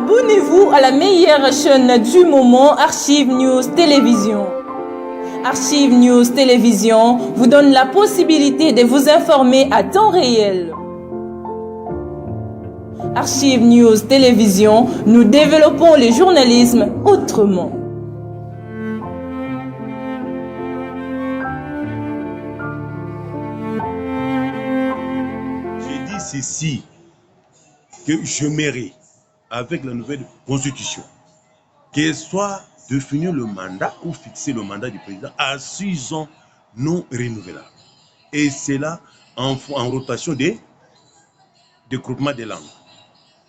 Abonnez-vous à la meilleure chaîne du moment, Archive News Télévision. Archive News Télévision vous donne la possibilité de vous informer à temps réel. Archive News Télévision, nous développons le journalisme autrement. J'ai dit ceci, que je mérite, avec la nouvelle constitution, qu'elle soit de finir le mandat ou fixer le mandat du président à 6 ans non renouvelables. Et c'est là en rotation des groupements des langues.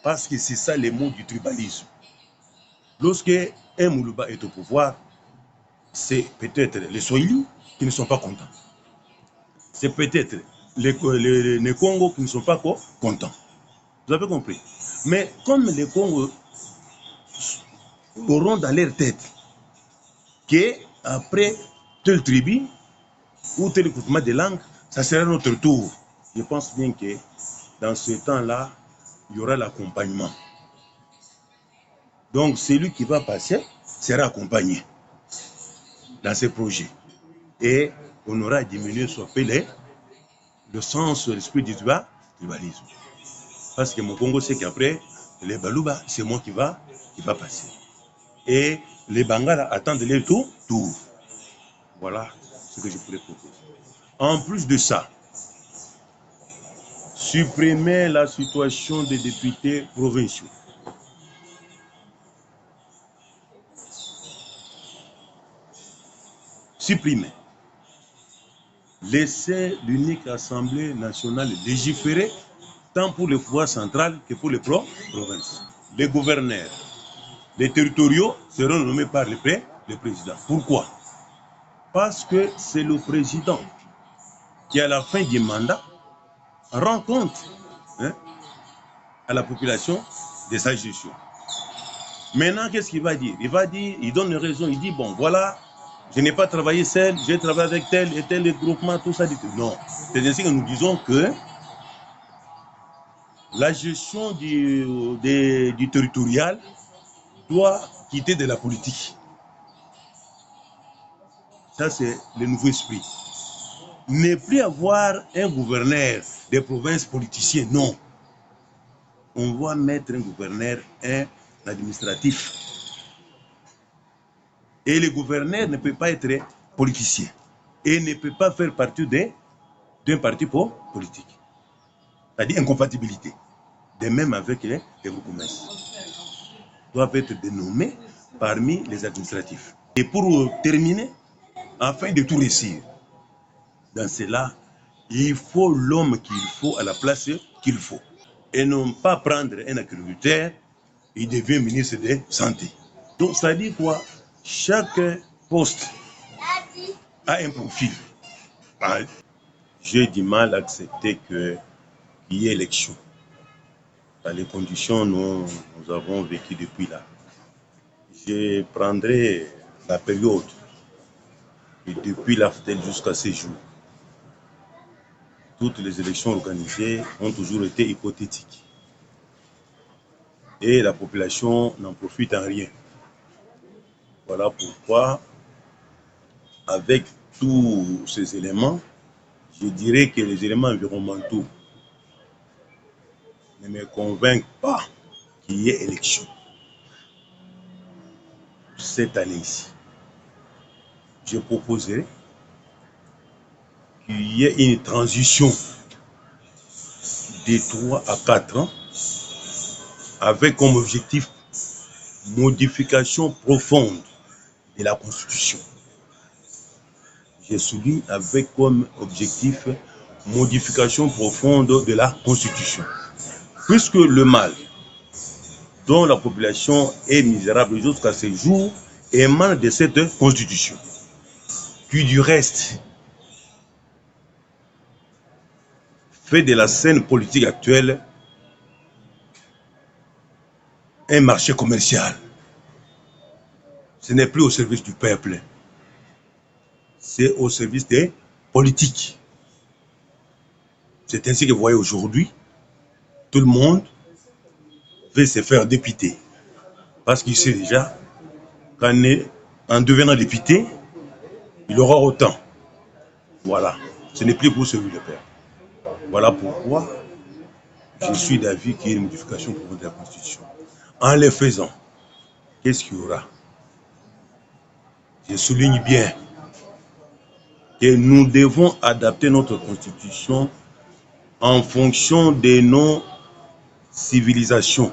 Parce que c'est ça les mots du tribalisme. Lorsque un Moulouba est au pouvoir, c'est peut-être les Swahili qui ne sont pas contents. C'est peut-être les Congos qui ne sont pas contents. Vous avez compris? Mais comme les Congos auront dans leur tête qu'après tel tribu ou tel groupement de langues, ça sera notre tour. Je pense bien que dans ce temps-là, il y aura l'accompagnement. Donc celui qui va passer sera accompagné dans ces projets. Et on aura diminué le sens, l'esprit du tribalisme. Parce que mon Congo sait qu'après, les Balouba, c'est moi qui va passer. Et les Bangala attendent les tours. Voilà ce que je pourrais proposer. En plus de ça, supprimer la situation des députés provinciaux. Supprimer. Laisser l'unique Assemblée nationale légiférer tant pour le pouvoir central que pour les provinces. Les gouverneurs, les territoriaux seront nommés par le président. Pourquoi? Parce que c'est le président qui, à la fin du mandat, rend compte à la population de sa gestion. Maintenant, qu'est-ce qu'il va dire? Il donne une raison, il dit, bon, voilà, je n'ai pas travaillé seul, j'ai travaillé avec tel et tel groupement, tout ça. Non, c'est ainsi que nous disons que la gestion du territorial doit quitter de la politique. Ça, c'est le nouveau esprit. Ne plus avoir un gouverneur des provinces politiciens, non. On va mettre un gouverneur, un administratif. Et le gouverneur ne peut pas être politicien. Et ne peut pas faire partie d'un parti politique. C'est-à-dire incompatibilité. De même avec les groupements. Doivent être dénommés parmi les administratifs. Et pour terminer, afin de tout réussir, dans cela, il faut l'homme qu'il faut à la place qu'il faut. Et non pas prendre un agriculteur, il devient ministre de la Santé. Donc ça dit quoi? Chaque poste a un profil. J'ai du mal à accepter qu'il y ait élection. Dans les conditions nous avons vécu depuis là. Je prendrai la période et depuis l'AFTEL jusqu'à ces jours. Toutes les élections organisées ont toujours été hypothétiques. Et la population n'en profite en rien. Voilà pourquoi, avec tous ces éléments, je dirais que les éléments environnementaux ne me convainquent pas qu'il y ait élection cette année-ci. Je proposerai qu'il y ait une transition de 3 à 4 ans avec comme objectif modification profonde de la Constitution. Je souligne avec comme objectif modification profonde de la Constitution. Puisque le mal dont la population est misérable jusqu'à ce jour émane de cette Constitution, qui du reste fait de la scène politique actuelle un marché commercial. Ce n'est plus au service du peuple, c'est au service des politiques. C'est ainsi que vous voyez aujourd'hui, tout le monde veut se faire député. Parce qu'il sait déjà qu'en devenant député, il aura autant. Voilà. Ce n'est plus pour celui de père. Voilà pourquoi je suis d'avis qu'il y ait une modification de la Constitution. En le faisant, qu'est-ce qu'il y aura? Je souligne bien que nous devons adapter notre Constitution en fonction de nos civilisations,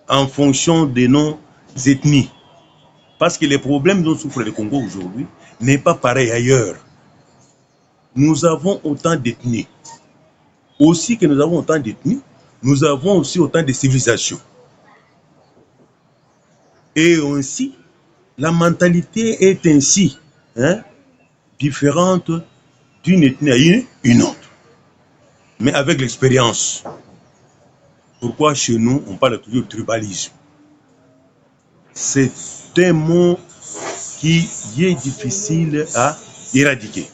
en fonction de nos ethnies. Parce que les problèmes dont souffre le Congo aujourd'hui n'est pas pareil ailleurs. Nous avons autant d'ethnies. Aussi que nous avons autant d'ethnies, nous avons aussi autant de civilisations. Et ainsi, la mentalité est ainsi différente d'une ethnie à une autre. Mais avec l'expérience. Pourquoi chez nous, on parle toujours de tribalisme? C'est un mot qui est difficile à éradiquer.